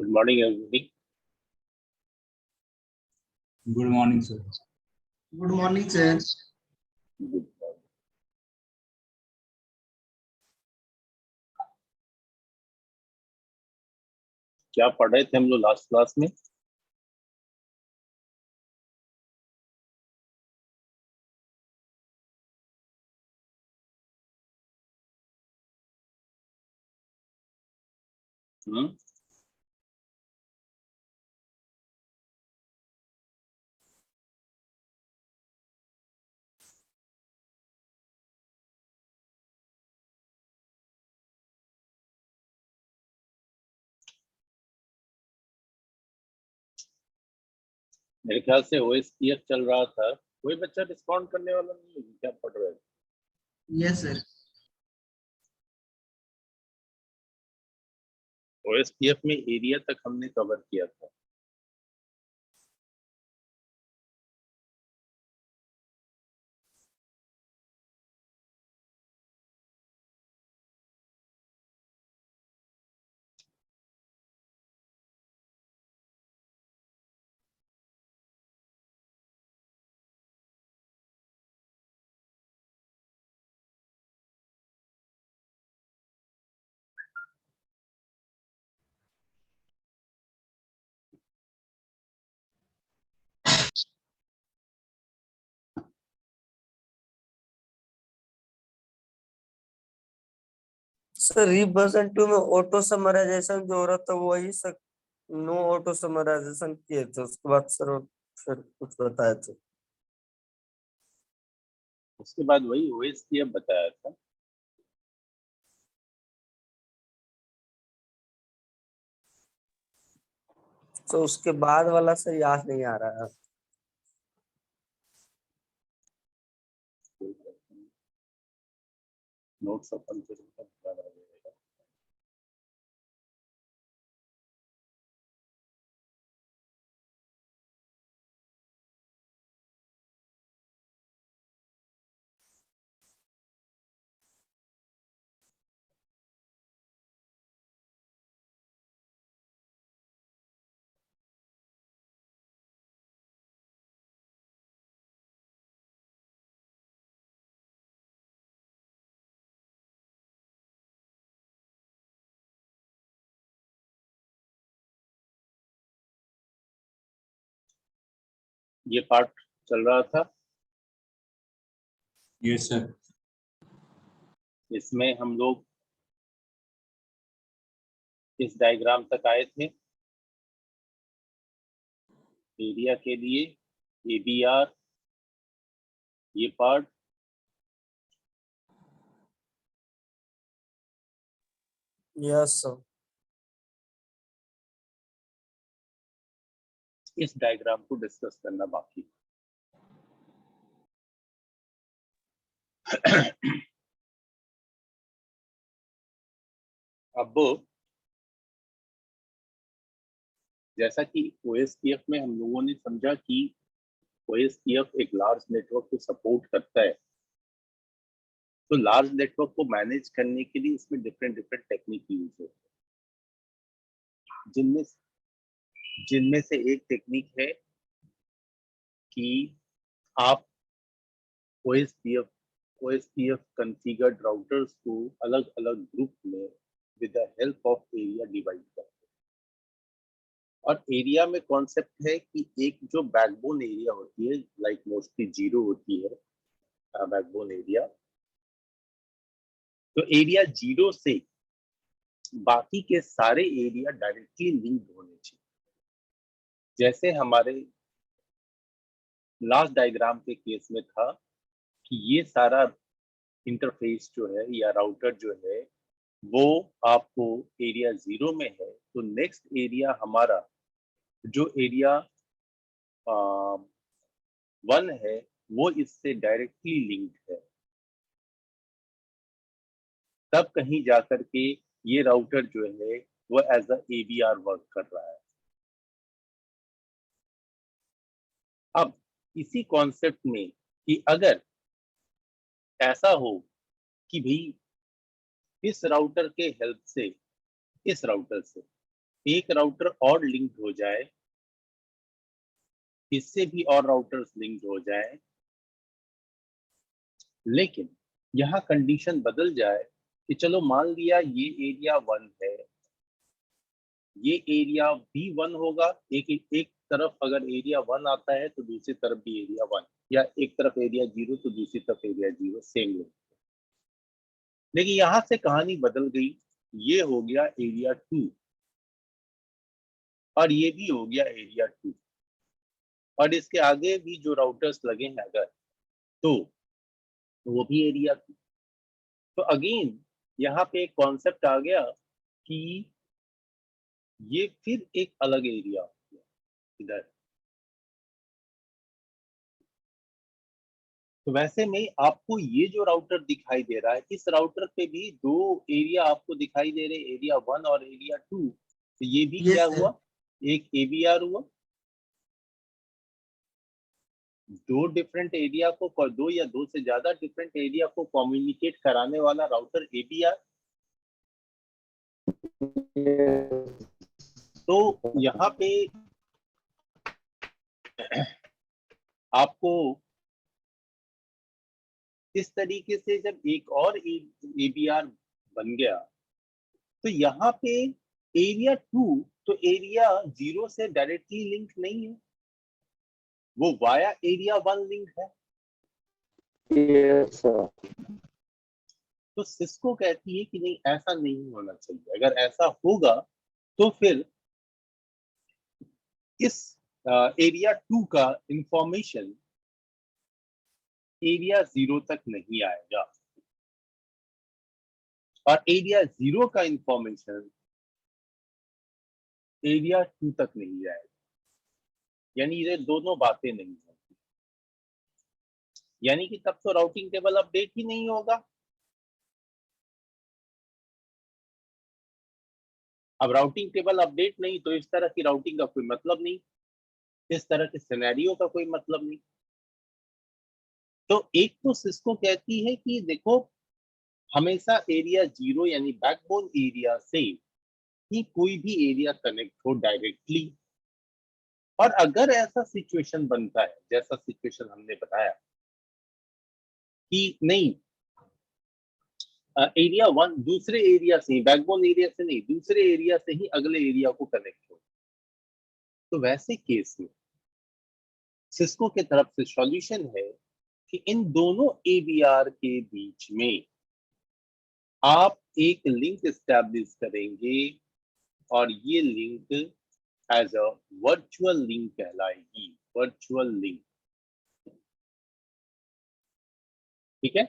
Good morning, everybody. Good morning, sir. Good morning, sir. Good morning. क्या पढ़ रहे थे हम लोग लास्ट क्लास में? मेरे ख्याल से OSPF चल रहा था। कोई बच्चा रिस्पॉन्ड करने वाला नहीं है, क्या पढ़ रहे थे? Yes, sir. OSPF में एरिया तक हमने कवर किया था। सर रिवर्जन 2 में ऑटो समराइजेशन जो हो रहा था वही सर नो ऑटो समराइजेशन किए थे, उसके बाद सर फिर कुछ बताया था। उसके बाद वही OSPF बताया था। तो उसके बाद वाला सर याद नहीं आ रहा है। नोट्स अपन से बता रहा है। ये पार्ट चल रहा था। Yes, sir. इसमें हम लोग इस डायग्राम तक आए थे। एरिया के लिए ABR ये पार्ट, यस सर। इस डायग्राम को डिस्कस करना बाकी। अब जैसा कि OSPF में हम लोगों ने समझा कि OSPF एक लार्ज नेटवर्क को सपोर्ट करता है, तो लार्ज नेटवर्क को मैनेज करने के लिए इसमें डिफरेंट टेक्निक यूज होते हैं, जिनमें से एक टेक्निक है कि आप OSPF कॉन्फ़िगर्ड राउटर्स को अलग अलग ग्रुप में with the help of area divide करते हैं। और एरिया में कॉन्सेप्ट है कि एक जो बैकबोन एरिया होती है, लाइक मोस्टली 0 होती है बैकबोन एरिया, तो एरिया 0 से बाकी के सारे एरिया डायरेक्टली लिंक्ड होने चाहिए। जैसे हमारे लास्ट डायग्राम के केस में था कि ये सारा इंटरफेस जो है या राउटर जो है वो आपको एरिया 0 में है, तो नेक्स्ट एरिया हमारा जो एरिया 1 है वो इससे डायरेक्टली लिंक्ड है। तब कहीं जाकर के ये राउटर जो है वो एज अ ABR वर्क कर रहा है। अब इसी कॉन्सेप्ट में कि अगर ऐसा हो कि भाई इस राउटर के हेल्प से इस राउटर से एक राउटर और लिंक हो जाए, इससे भी और राउटर्स लिंक हो जाए, लेकिन यहाँ कंडीशन बदल जाए कि चलो मान लिया ये एरिया 1 है, ये एरिया भी 1 होगा, एक एक तरफ अगर एरिया 1 आता है तो दूसरी तरफ भी एरिया 1, या एक तरफ एरिया 0 तो दूसरी तरफ एरिया 0, सेम लिंक। लेकिन यहां से कहानी बदल गई, ये हो गया एरिया 2 और ये भी हो गया एरिया 2, और इसके आगे भी जो राउटर्स लगे हैं अगर, तो वो भी एरिया 2। तो अगेन यहाँ पे एक कॉन्सेप्ट आ गया कि ये फिर एक अलग एरिया हो गया इधर। तो वैसे में आपको ये जो राउटर दिखाई दे रहा है, इस राउटर पे भी दो एरिया आपको दिखाई दे रहे, एरिया 1 और एरिया 2। तो ये भी Yes, क्या sir. हुआ, एक एबीआर हुआ। दो डिफरेंट एरिया को, दो या दो से ज्यादा डिफरेंट एरिया को कम्युनिकेट कराने वाला राउटर एबीआर। तो यहाँ पे आपको इस तरीके से जब एक और एबीआर बन गया, तो यहाँ पे एरिया 2 तो एरिया 0 से डायरेक्टली लिंक नहीं है, वो वाया एरिया 1 लिंक है। Yes, sir. तो सिस्को कहती है कि नहीं, ऐसा नहीं होना चाहिए। अगर ऐसा होगा तो फिर इस एरिया 2 का इंफॉर्मेशन एरिया 0 तक नहीं आएगा, और एरिया 0 का इंफॉर्मेशन एरिया 2 तक नहीं आएगा। यानी ये दोनों बातें नहीं होती, यानी कि तब तो राउटिंग टेबल अपडेट ही नहीं होगा। अब राउटिंग टेबल अपडेट नहीं तो इस तरह की राउटिंग का कोई मतलब नहीं, इस तरह के सिनेरियो का कोई मतलब नहीं। तो एक तो सिस्को कहती है कि देखो, हमेशा एरिया 0 यानी बैकबोन एरिया से ही कोई भी एरिया कनेक्ट हो डायरेक्टली। और अगर ऐसा सिचुएशन बनता है, जैसा सिचुएशन हमने बताया कि नहीं, एरिया 1 दूसरे एरिया से ही, बैकबोन एरिया से नहीं, दूसरे एरिया से ही अगले एरिया को कनेक्ट हो, तो वैसे केस में सिस्को के तरफ से सॉल्यूशन है कि इन दोनों एबीआर के बीच में आप एक लिंक एस्टैब्लिश करेंगे, और ये link as a virtual link कहलाएगी, वर्चुअल लिंक। ठीक है,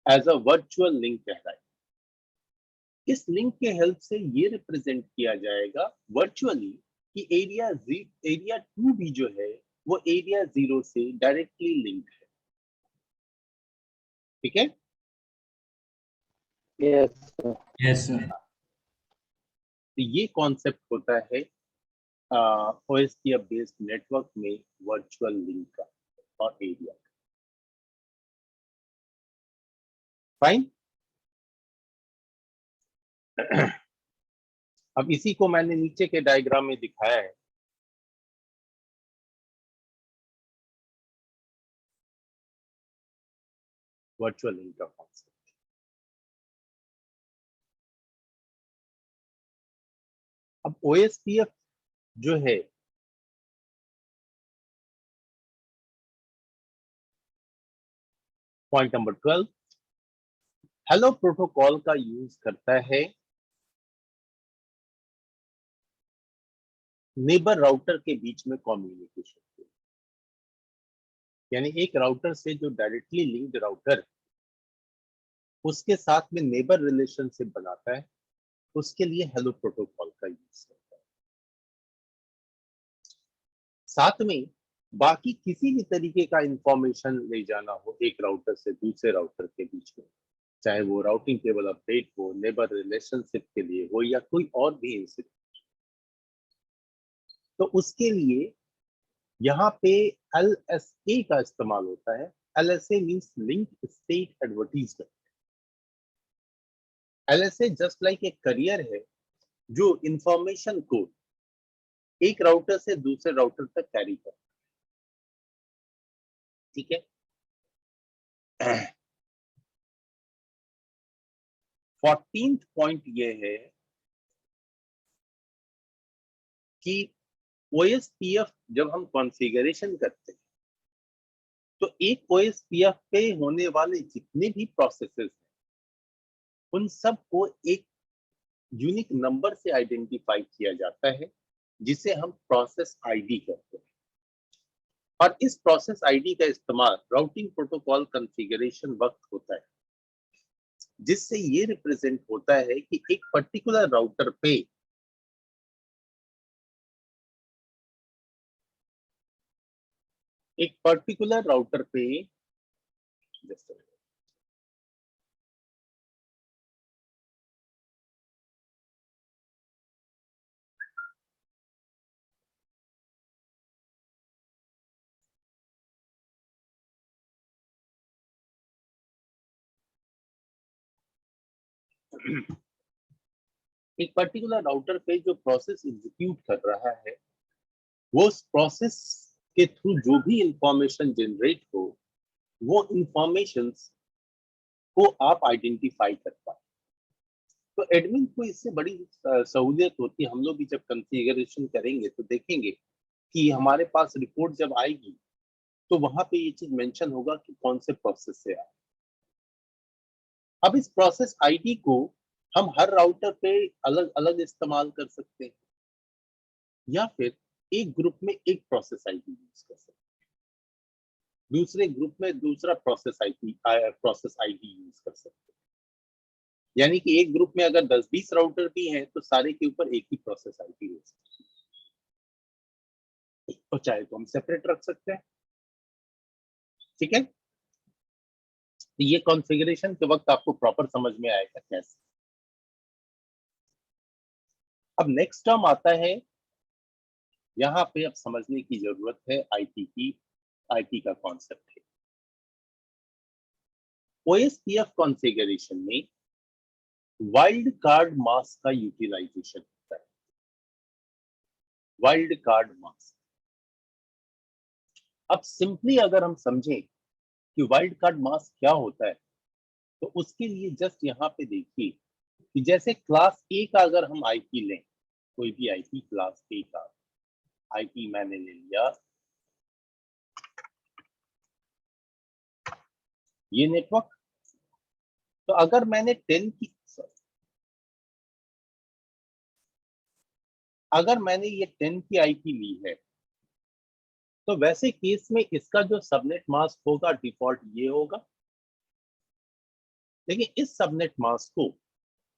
एज अ वर्चुअल लिंक कहलाएगी। इस लिंक के हेल्प से ये रिप्रेजेंट किया जाएगा वर्चुअली कि एरिया 2 भी जो है वो एरिया 0 से डायरेक्टली लिंक है। ठीक है, Yes, sir. Yes, sir. तो ये कॉन्सेप्ट होता है ओएसपीएफ बेस्ड नेटवर्क में वर्चुअल लिंक का और एरिया। फाइन। अब इसी को मैंने नीचे के डायग्राम में दिखाया है। वर्चुअल लिंक का कॉन्सेप्ट। अब ओएसपीएफ जो है पॉइंट नंबर 12 हेलो प्रोटोकॉल का यूज करता है नेबर राउटर के बीच में कम्युनिकेशन के। यानी एक राउटर से जो डायरेक्टली लिंक्ड राउटर उसके साथ में नेबर रिलेशनशिप बनाता है, उसके लिए हेलो प्रोटोकॉल का यूज करता है। साथ में बाकी किसी भी तरीके का इंफॉर्मेशन ले जाना हो एक राउटर से दूसरे राउटर के बीच में, चाहे वो राउटिंग टेबल अपडेट हो, नेबर रिलेशनशिप के लिए हो, या कोई और भी इंसिडेंट, तो उसके लिए यहाँ पे LSA का इस्तेमाल होता है। LSA means link state advertisement. LSA just like एक करियर है जो इंफॉर्मेशन को एक राउटर से दूसरे राउटर तक कैरी करता है। ठीक है। 14th पॉइंट ये है कि OSPF जब हम कॉन्फ़िगरेशन करते हैं तो एक OSPF पे होने वाले जितने भी प्रोसेसेस हैं उन सब को एक यूनिक नंबर से आइडेंटिफाई किया जाता है जिसे हम प्रोसेस आईडी कहते हैं। और इस प्रोसेस आईडी का इस्तेमाल राउटिंग प्रोटोकॉल कॉन्फ़िगरेशन वक्त होता है, जिससे ये रिप्रेजेंट होता है कि एक पर्टिकुलर राउटर पे एक पर्टिकुलर राउटर पे जो प्रोसेस एग्जीक्यूट कर रहा है वो उस प्रोसेस के थ्रू जो भी इंफॉर्मेशन जनरेट हो वो इंफॉर्मेशंस को आप आइडेंटिफाई कर पाए। तो एडमिन को इससे बड़ी सहूलियत होती है। हम लोग भी जब कॉन्फ़िगरेशन करेंगे तो देखेंगे कि हमारे पास रिपोर्ट जब आएगी तो वहां पे ये चीज मेंशन होगा कि कौन से प्रोसेस से आया। अब इस प्रोसेस आईडी को हम हर राउटर पे अलग अलग इस्तेमाल कर सकते हैं या फिर एक ग्रुप में एक प्रोसेस आईडी यूज कर सकते हैं, दूसरे ग्रुप में दूसरा प्रोसेस आईडी यूज कर सकते हैं। यानी कि एक ग्रुप में अगर 10-20 राउटर भी हैं तो सारे के ऊपर एक ही प्रोसेस आईडी हो सकती है, तो चाहे तो हम सेपरेट रख सकते हैं। ठीक है। तो ये कॉन्फ़िगरेशन के वक्त आपको प्रॉपर समझ में आएगा कैसे। अब नेक्स्ट टर्म आता है, यहाँ पे अब समझने की जरूरत है आईपी का कॉन्सेप्ट है। OSPF कॉन्फ़िगरेशन में वाइल्ड कार्ड मास्क का यूटिलाइजेशन होता है। वाइल्ड कार्ड मास्क, अब सिंपली अगर हम समझें कि वाइल्ड कार्ड मास्क क्या होता है तो उसके लिए जस्ट यहाँ पे देखिए कि जैसे क्लास ए का अगर हम आईपी लें, कोई भी आईपी क्लास ए का आईपी मैंने ले लिया, ये नेटवर्क, तो अगर मैंने 10 की अगर मैंने ये 10 की आईपी ली है तो वैसे केस में इसका जो सबनेट मास्क होगा डिफॉल्ट ये होगा। लेकिन इस सबनेट मास्क को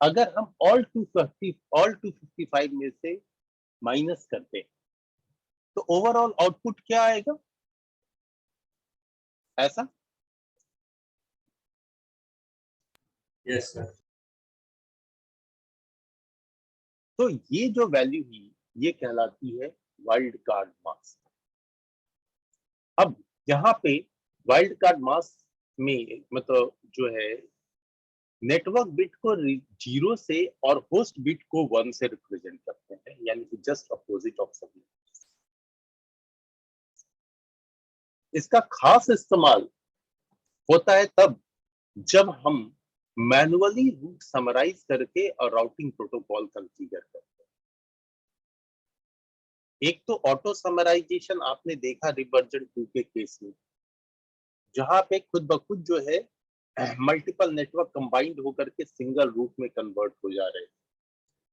अगर हम ऑल 255 में से माइनस करते हैं तो ओवरऑल आउटपुट क्या आएगा? ऐसा। Yes, sir. तो ये जो वैल्यू ही ये कहलाती है वाइल्ड कार्ड मास्क। अब यहाँ पे वाइल्ड कार्ड मास्क में मतलब जो है नेटवर्क बिट को 0 से और होस्ट बिट को 1 से रिप्रेजेंट करते हैं, यानी कि जस्ट अपोजिट ऑफ सबनेट। इसका खास इस्तेमाल होता है तब जब हम मैनुअली रूट समराइज करके और राउटिंग प्रोटोकॉल कॉन्फ़िगर करते हैं। एक तो ऑटो समराइजेशन आपने देखा रिवर्जन 2 के केस में, जहां पे खुद ब खुद जो है मल्टीपल नेटवर्क कंबाइंड होकर के सिंगल रूट में कन्वर्ट हो जा रहे हैं,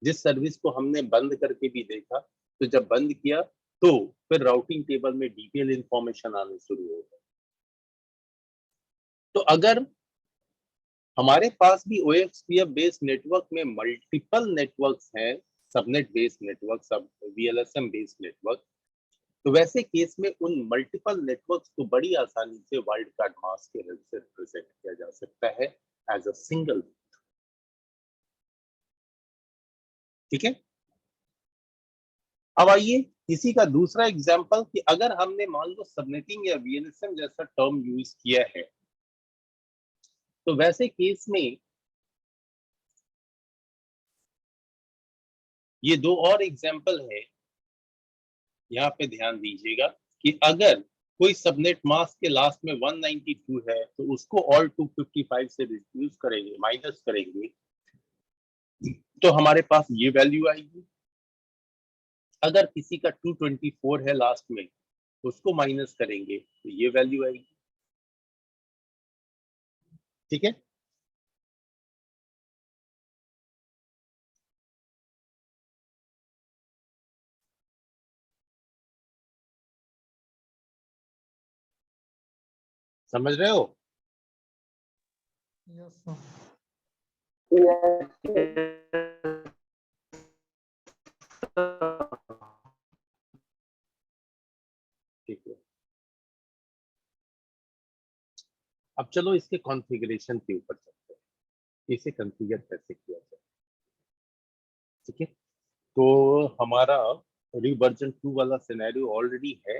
जिस सर्विस को हमने बंद करके भी देखा। तो जब बंद किया तो फिर राउटिंग टेबल में डिटेल इंफॉर्मेशन आने शुरू हो गए। तो अगर हमारे पास भी OSPF बेस्ड नेटवर्क में मल्टीपल नेटवर्क्स हैं, सबनेट बेस्ड नेटवर्क, सब VLSM बेस्ड नेटवर्क, तो वैसे केस में उन मल्टीपल नेटवर्क्स को बड़ी आसानी से वाइल्ड कार्ड मास्क के हेल्प से रिप्रेजेंट किया जा सकता है एज अ सिंगल। ठीक है। अब आइए इसी का दूसरा एग्जांपल कि अगर हमने मान लो सबनेटिंग या VLSM जैसा टर्म यूज किया है तो वैसे केस में ये दो और एग्जाम्पल है, यहाँ पे ध्यान दीजिएगा कि अगर कोई सबनेट मास्क के लास्ट में 192 है तो उसको ऑल 255 से रिड्यूस करेंगे, माइनस करेंगे, तो हमारे पास ये वैल्यू आएगी। अगर किसी का 224 है लास्ट में, उसको माइनस करेंगे तो ये वैल्यू आएगी। ठीक है, समझ रहे हो? Yes, sir. ठीक है, अब चलो इसके कॉन्फ़िगरेशन के ऊपर चलते हैं, इसे कॉन्फ़िगर कैसे किया जाए। ठीक है, तो हमारा रिवर्जन 2 वाला सिनेरियो ऑलरेडी है।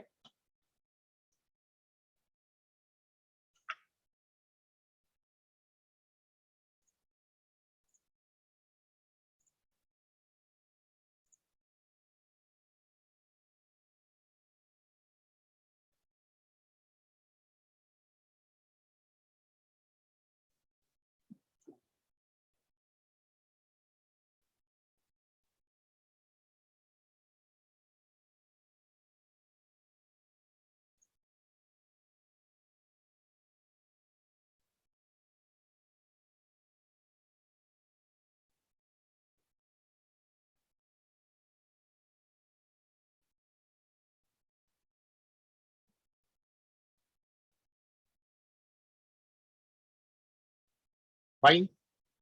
फाइन,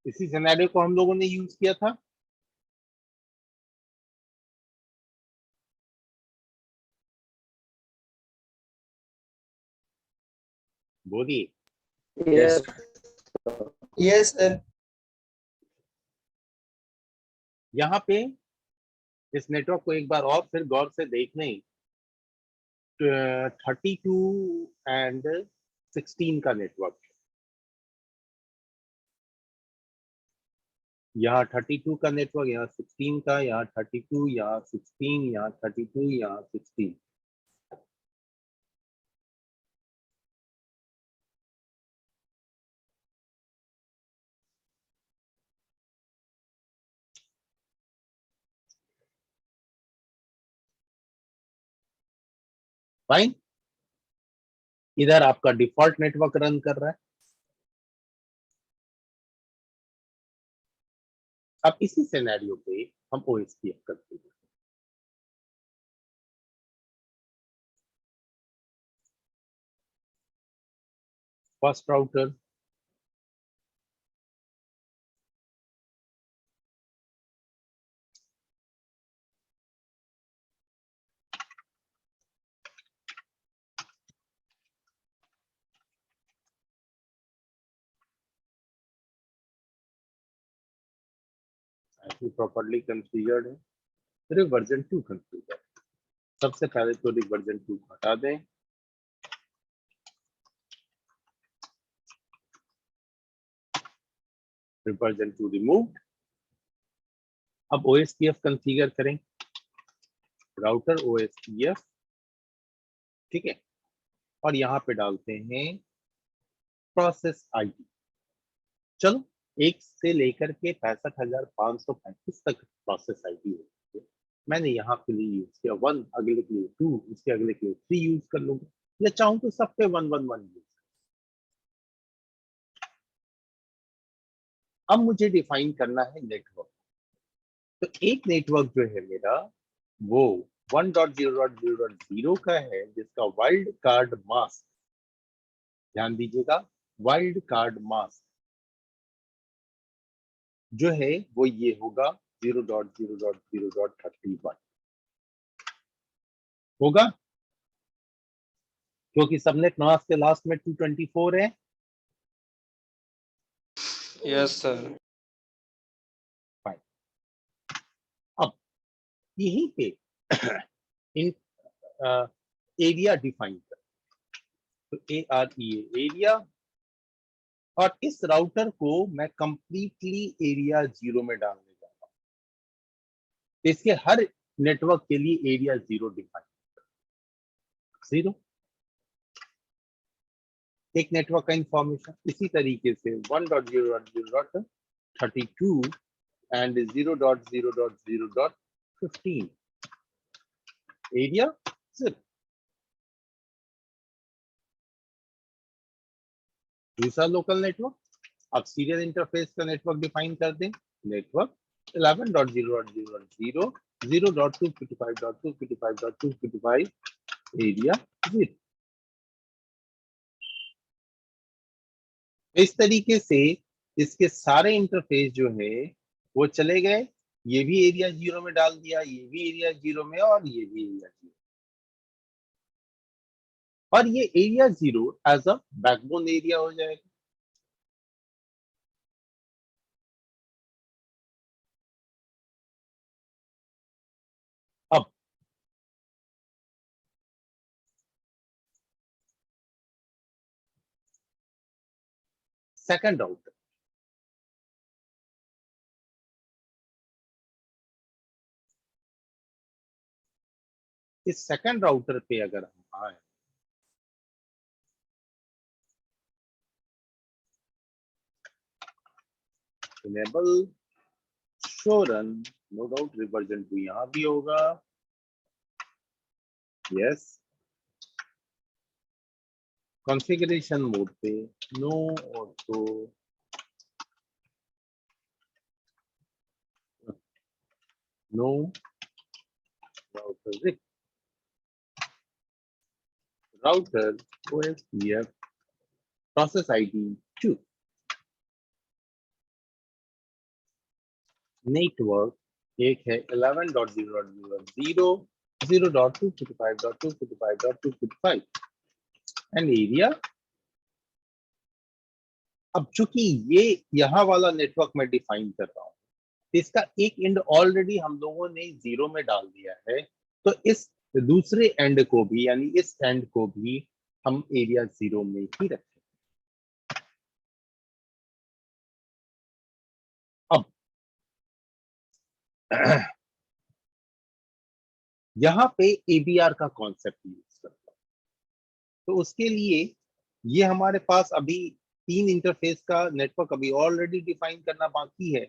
इसी सिनेरियो को हम लोगों ने यूज किया था। बोलिए। Yes. Yes, sir. यहाँ पे इस नेटवर्क को एक बार और फिर गौर से देख लें। 32 एंड 16 का नेटवर्क, यहाँ 32 का नेटवर्क, यहाँ 16 का, यहाँ 32, यहाँ 16, यहाँ 32, यहाँ 16। फाइन, इधर आपका डिफॉल्ट नेटवर्क रन कर रहा है। अब इसी सिनेरियो पे हम ओएसपीएफ करते हैं। फर्स्ट राउटर, प्रॉपर्ली कॉन्फ़िगर्ड है। रिवर्जन 2 कॉन्फ़िगर, सबसे पहले तो रिवर्जन 2 हटा दें। Reversion 2 remove. अब ओएसपीएफ कॉन्फ़िगर करें, राउटर ओएसपीएफ, ठीक है, और यहाँ पे डालते हैं प्रोसेस आईडी। चलो, 1 से लेकर के 65,535 तक प्रोसेस आईडी है। मैंने यहाँ के लिए यूज किया 1, अगले के लिए 2, उसके अगले के लिए 3 यूज कर लूंगा, या चाहूँ तो सब पे 111 यूज। अब मुझे डिफाइन करना है नेटवर्क। तो एक नेटवर्क जो है मेरा वो 1.0.0.0 का है, जिसका वाइल्ड कार्ड मास्क, ध्यान दीजिएगा, वाइल्ड कार्ड मास्क जो है वो ये होगा 0.0.0.31 होगा, क्योंकि सबनेट मास्क के लास्ट में 224 है। Yes, sir. अब यहीं पे इन एरिया डिफाइन कर, तो एरिया, और इस राउटर को मैं कंप्लीटली एरिया 0 में डालने जा रहा हूं। इसके हर नेटवर्क के लिए एरिया 0 डिफाइन, 0 एक नेटवर्क का इंफॉर्मेशन। इसी तरीके से 1.0.0.32 and 0.0.0.15 एरिया 0। दूसरा लोकल नेटवर्क, अब सीरियल इंटरफेस का नेटवर्क डिफाइन कर दें, नेटवर्क 11.0.0.0 0.255.255.255 एरिया 0। इस तरीके से इसके सारे इंटरफेस जो है वो चले गए, ये भी एरिया 0 में डाल दिया, ये भी एरिया 0 में, और ये भी एरिया 0, और ये area 0 as a backbone area हो जाएगा। अब सेकंड राउटर, इस सेकंड राउटर पे अगर हम आए, enable show run, no doubt version 2 यहां भी होगा, यस। कॉन्फ़िगरेशन मोड पे no auto, no router router OSPF process ID 2, network एक है 11.0.0.0 0.255.255.255 एंड एरिया। अब चूंकि ये यहाँ वाला नेटवर्क मैं डिफाइन कर रहा हूँ, इसका एक एंड ऑलरेडी हम लोगों ने 0 में डाल दिया है, तो इस दूसरे एंड को भी, यानी इस एंड को भी हम एरिया 0 में ही रखें। अब यहाँ पे ABR का कॉन्सेप्ट यूज करता हूं, तो उसके लिए ये हमारे पास अभी 3 इंटरफेस का नेटवर्क अभी ऑलरेडी डिफाइन करना बाकी है,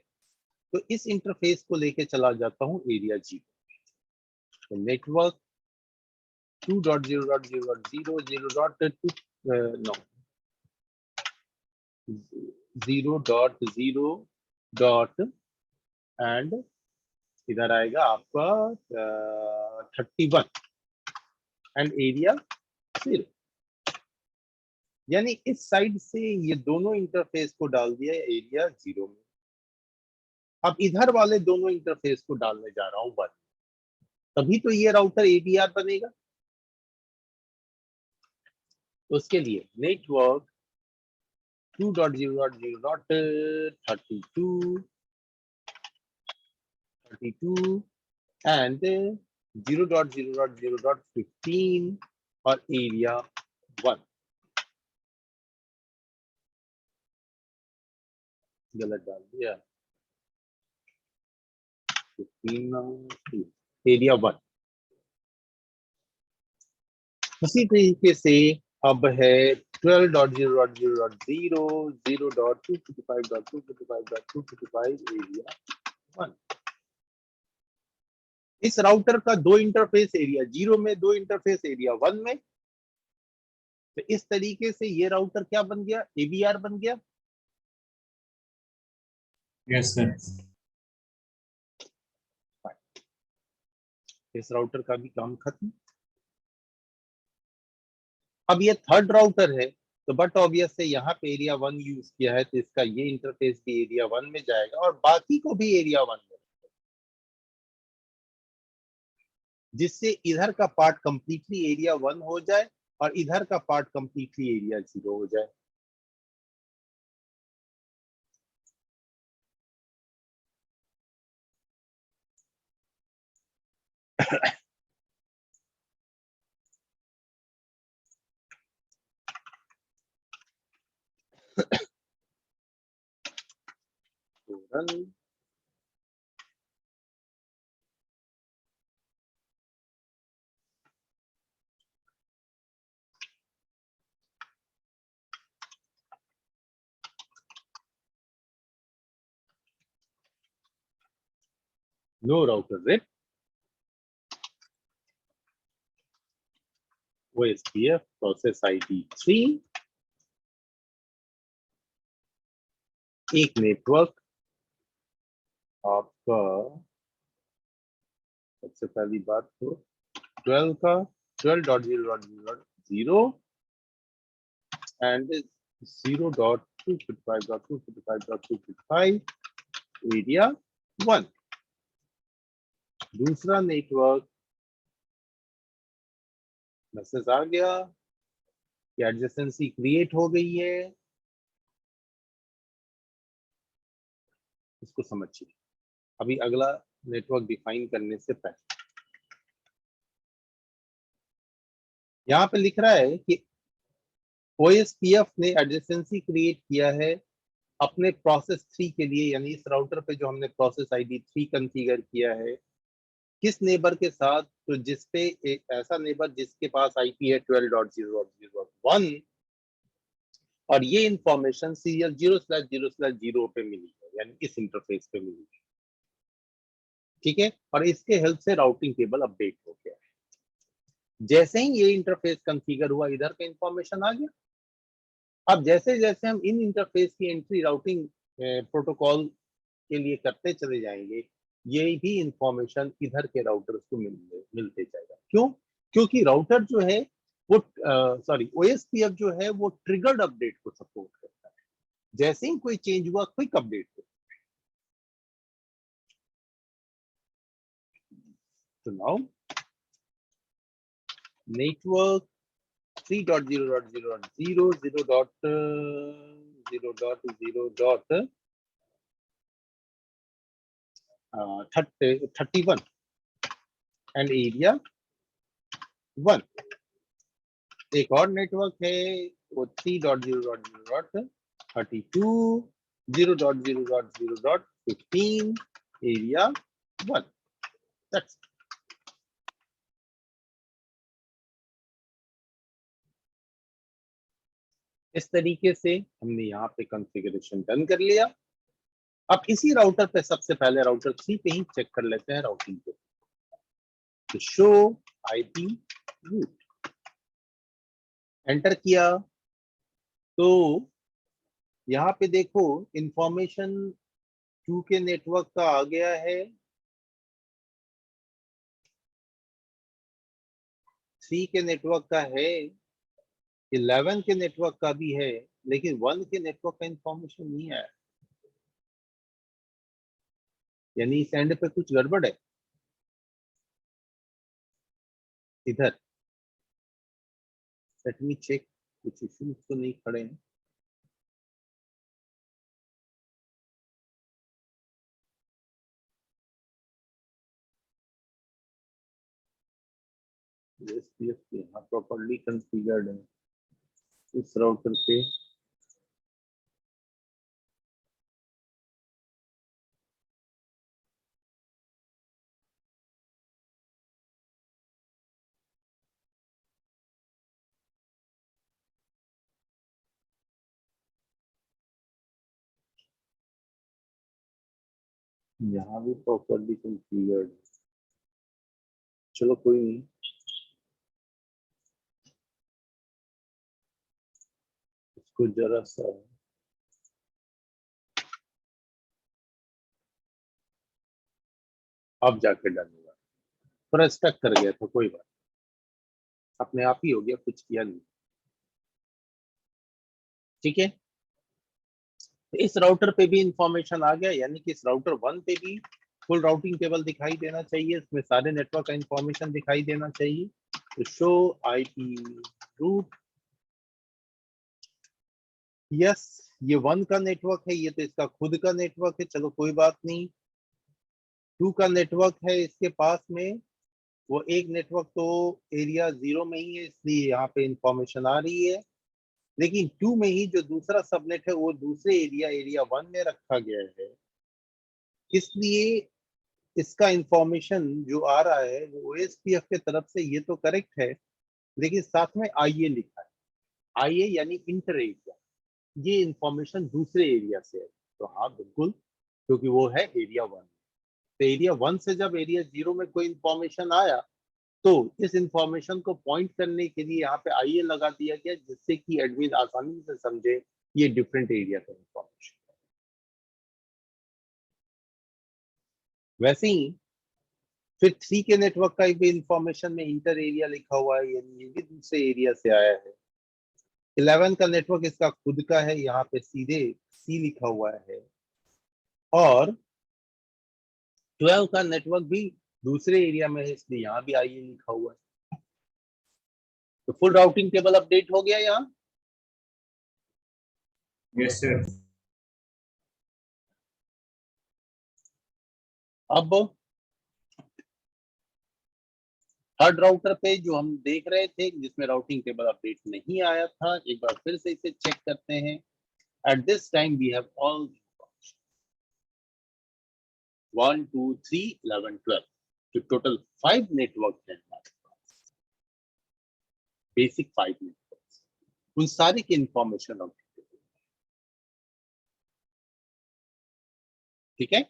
तो इस इंटरफेस को लेके चला जाता हूं एरिया 0। तो नेटवर्क 2.0.0.0 0.0 एंड इधर आएगा आपका 31 एंड एरिया 0, यानी इस साइड से ये दोनों इंटरफेस को डाल दिया एरिया 0 में। अब इधर वाले दोनों इंटरफेस को डालने जा रहा हूं 1, तभी तो ये राउटर ABR बनेगा। तो उसके लिए नेटवर्क 2.0.0.32 and 0.0.0.15 और एरिया 1, गलत डाल दिया, 15 एरिया 1। उसी तरीके से अब है 12.0.0.0 0.255.255.255 एरिया 1। इस राउटर का 2 इंटरफेस एरिया 0 में, 2 इंटरफेस एरिया 1 में, तो इस तरीके से ये राउटर क्या बन गया, ABR बन गया। Yes, sir. इस राउटर का भी काम खत्म। अब ये थर्ड राउटर है, तो बट ऑब्वियस से यहाँ पे एरिया 1 यूज किया है, तो इसका ये इंटरफेस भी एरिया 1 में जाएगा और बाकी को भी एरिया 1 में, जिससे इधर का पार्ट कंप्लीटली एरिया 1 हो जाए और इधर का पार्ट कंप्लीटली एरिया 0 हो जाए। तो run No router zip. OSPF process ID 3. एक नेटवर्क आपका सबसे पहली बात तो 12 का 12.0.0 and 0.255.255.255 एरिया 1. दूसरा नेटवर्क मैसेज आ गया कि एडजेसेंसी क्रिएट हो गई है, इसको समझिए अभी अगला नेटवर्क डिफाइन करने से पहले। यहाँ पे लिख रहा है कि OSPF ने एडजेसेंसी क्रिएट किया है अपने प्रोसेस 3 के लिए, यानी इस राउटर पे जो हमने प्रोसेस आईडी 3 कॉन्फ़िगर किया है, किस नेबर के साथ, तो जिसपे एक ऐसा नेबर जिसके पास आईपी है 12.0.0.1 और ये इंफॉर्मेशन सीरियल 0/0/0 पे मिली है, यानी इस इंटरफेस पे मिली है। ठीक है, और इसके हेल्प से राउटिंग टेबल अपडेट हो गया है। जैसे ही ये इंटरफेस कॉन्फ़िगर हुआ, इधर का इंफॉर्मेशन आ गया। अब जैसे जैसे हम इन इंटरफेस की एंट्री राउटिंग प्रोटोकॉल के लिए करते चले जाएंगे, ये भी इंफॉर्मेशन इधर के राउटर्स को मिलते जाएगा। क्यों? क्योंकि राउटर जो है वो OSPF जो है वो ट्रिगर्ड अपडेट को सपोर्ट करता है। जैसे ही कोई चेंज हुआ, क्विक अपडेट हो। तो नाउ नेटवर्क 3.0.0.0 0.0.31 एंड एरिया 1. एक और नेटवर्क है वो 3.0.0.32 0.0.0.15 एरिया 1. That's it. इस तरीके से हमने यहाँ पे कॉन्फ़िगरेशन डन कर लिया। अब इसी राउटर पे सबसे पहले राउटर 3 पे ही चेक कर लेते हैं राउटिंग को। तो शो आईपी रूट एंटर किया तो यहाँ पे देखो इंफॉर्मेशन 2 के नेटवर्क का आ गया है, 3 के नेटवर्क का है, 11 के नेटवर्क का भी है, लेकिन 1 के नेटवर्क का इंफॉर्मेशन नहीं आया, यानी इस एंड पे कुछ गड़बड़ है। इधर लेट मी चेक, कुछ इश्यूज तो नहीं खड़े हैं। OSPF यहाँ प्रॉपर्ली कॉन्फ़िगर्ड है इस राउटर पे। यहाँ भी प्रॉपर्ली कॉन्फ़िगर्ड है। चलो कोई नहीं, इसको जरा सा अब जाके डन हुआ, थोड़ा स्टक कर गया था, कोई बात, अपने आप ही हो गया, कुछ किया नहीं। ठीक है, इस राउटर पे भी इंफॉर्मेशन आ गया, यानी कि इस राउटर 1 पे भी फुल राउटिंग टेबल दिखाई देना चाहिए, इसमें सारे नेटवर्क का इंफॉर्मेशन दिखाई देना चाहिए। तो शो आईपी रूट, यस ये 1 का नेटवर्क है, ये तो इसका खुद का नेटवर्क है, चलो कोई बात नहीं। 2 का नेटवर्क है इसके पास में, वो एक नेटवर्क तो एरिया 0 में ही है, इसलिए यहाँ पे इंफॉर्मेशन आ रही है, लेकिन 2 में ही जो दूसरा सबनेट है वो दूसरे एरिया 1 में रखा गया है, इसलिए इसका इंफॉर्मेशन जो आ रहा है वो OSPF के तरफ से ये तो करेक्ट है, लेकिन साथ में IA लिखा है, IA यानी इंटर एरिया, ये इंफॉर्मेशन दूसरे एरिया से है। तो हाँ बिल्कुल, क्योंकि वो है एरिया 1। तो एरिया 1 से जब एरिया 0 में कोई इंफॉर्मेशन आया तो इस इंफॉर्मेशन को पॉइंट करने के लिए यहाँ पे आईए लगा दिया गया, जिससे कि एडमिन आसानी से समझे ये डिफरेंट एरिया का इंफॉर्मेशन। वैसे ही फिर 3 के नेटवर्क का भी इंफॉर्मेशन में इंटर एरिया लिखा हुआ है, यानी ये भी दूसरे एरिया से आया है। 11 का नेटवर्क इसका खुद का है, यहाँ पे सीधे सी लिखा हुआ है। और 12 का नेटवर्क भी दूसरे एरिया में है, इसलिए यहाँ भी आईए लिखा हुआ है। तो फुल राउटिंग टेबल अपडेट हो गया यहाँ। Yes, sir. अब थर्ड राउटर पे जो हम देख रहे थे जिसमें राउटिंग टेबल अपडेट नहीं आया था, एक बार फिर से इसे चेक करते हैं। At this time we have all 1 2 3 11 12, तो टोटल 5 नेटवर्क है हमारे पास, बेसिक 5 नेटवर्क। उन सारे की इंफॉर्मेशन ठीक है।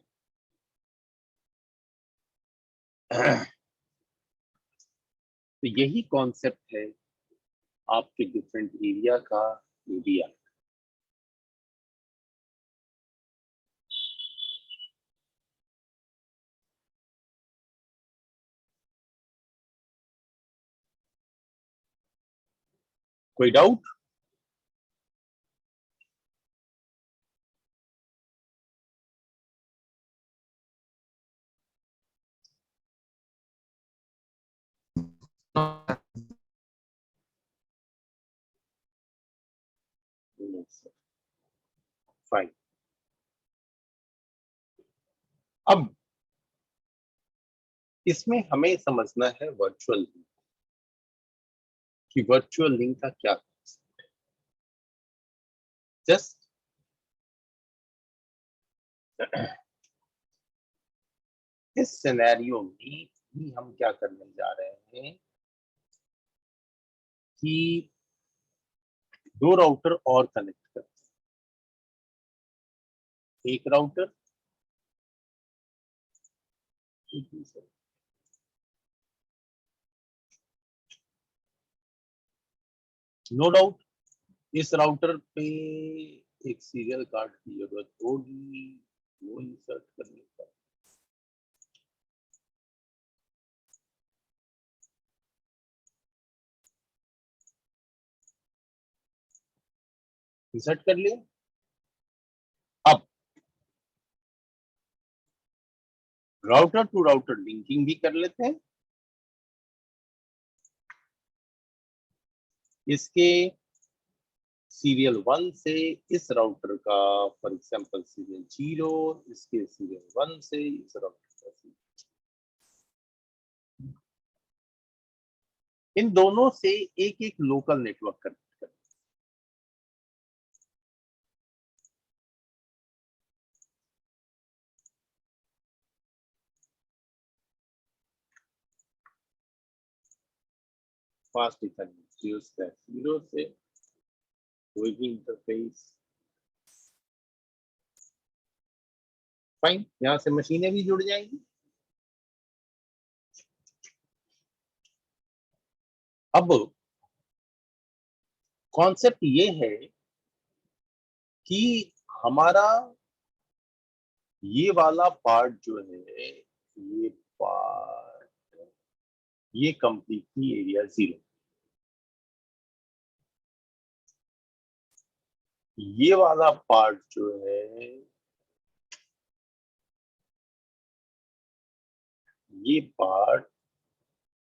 तो यही कॉन्सेप्ट है आपके डिफरेंट एरिया का एरिया। कोई डाउट? फाइन। अब इसमें हमें समझना है वर्चुअल लिंक, कि वर्चुअल लिंक का क्या concept है। जस्ट इस सिनेरियो में भी हम क्या करने जा रहे हैं कि 2 राउटर और कनेक्ट करते हैं, एक राउटर नो डाउट इस राउटर पे एक सीरियल कार्ड की जरूरत होगी, वो इंसर्ट करने का। इंसर्ट कर लिया। अब राउटर टू राउटर लिंकिंग भी कर लेते हैं। इसके सीरियल 1 से इस राउटर का फॉर एग्जांपल सीरियल 0, इसके सीरियल 1 से इस राउटर का सीरियल, इन दोनों से एक एक लोकल नेटवर्क कनेक्ट कर। फास्ट इथरनेट 0 से कोई भी इंटरफेस। फाइन, यहां से मशीनें भी जुड़ जाएंगी। अब कॉन्सेप्ट ये है कि हमारा ये वाला पार्ट जो है, ये पार्ट, ये कंप्लीटली एरिया 0, ये वाला पार्ट जो है ये पार्ट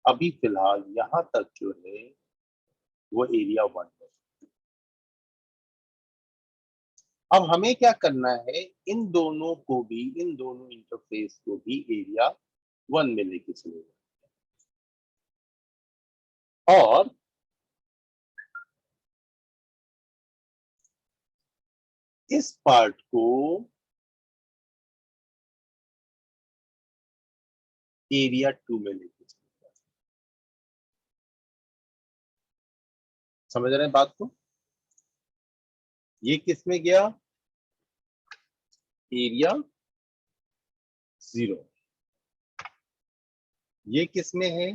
अभी फिलहाल यहां तक जो है वो एरिया 1 है। अब हमें क्या करना है, इन दोनों को भी, इन दोनों इंटरफेस को भी एरिया 1 में लेके चलेगा। और इस पार्ट को एरिया 2 में लेके चलेगा। समझ रहे हैं बात को? ये किस में गया? एरिया 0। ये किस में है?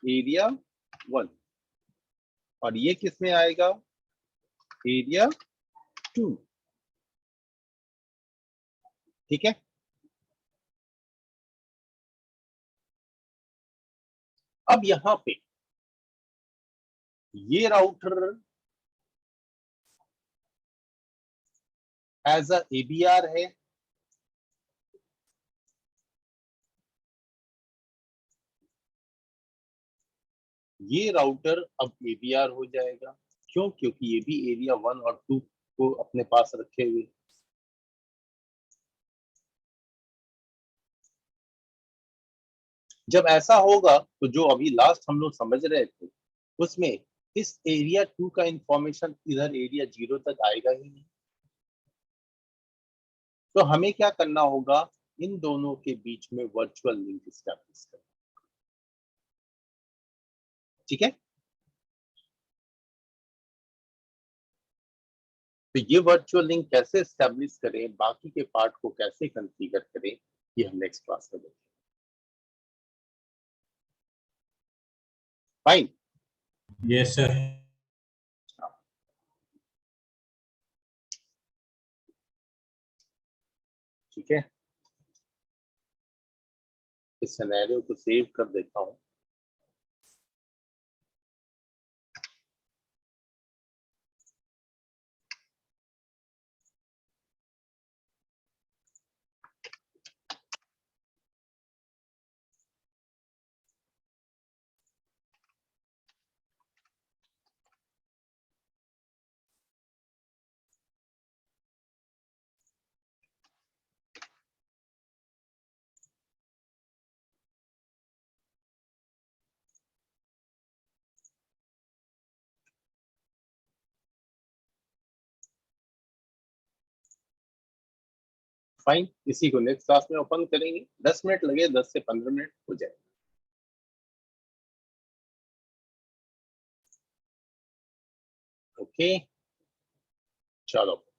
एरिया 1। और ये किस में आएगा? एरिया 2। ठीक है। अब यहां पे ये राउटर एज अ एबीआर है, ये राउटर अब एबीआर हो जाएगा। क्यों? क्योंकि ये भी एरिया 1 और 2 को अपने पास रखे हुए। जब ऐसा होगा तो जो अभी लास्ट हम लोग समझ रहे थे उसमें इस एरिया 2 का इंफॉर्मेशन इधर एरिया 0 तक आएगा ही नहीं। तो हमें क्या करना होगा? इन दोनों के बीच में वर्चुअल लिंक एस्टैब्लिश करना। ठीक है। तो ये वर्चुअल लिंक कैसे एस्टैब्लिश करें, बाकी के पार्ट को कैसे कॉन्फ़िगर करें, ये हम नेक्स्ट क्लास में देखेंगे। फाइन। Yes, sir. ठीक है। इस सिनेरियो को सेव कर देता हूं। फाइन, इसी को नेक्स्ट क्लास में ओपन करेंगे। 10 मिनट लगे, 10 से 15 मिनट हो जाए। ओके, चलो।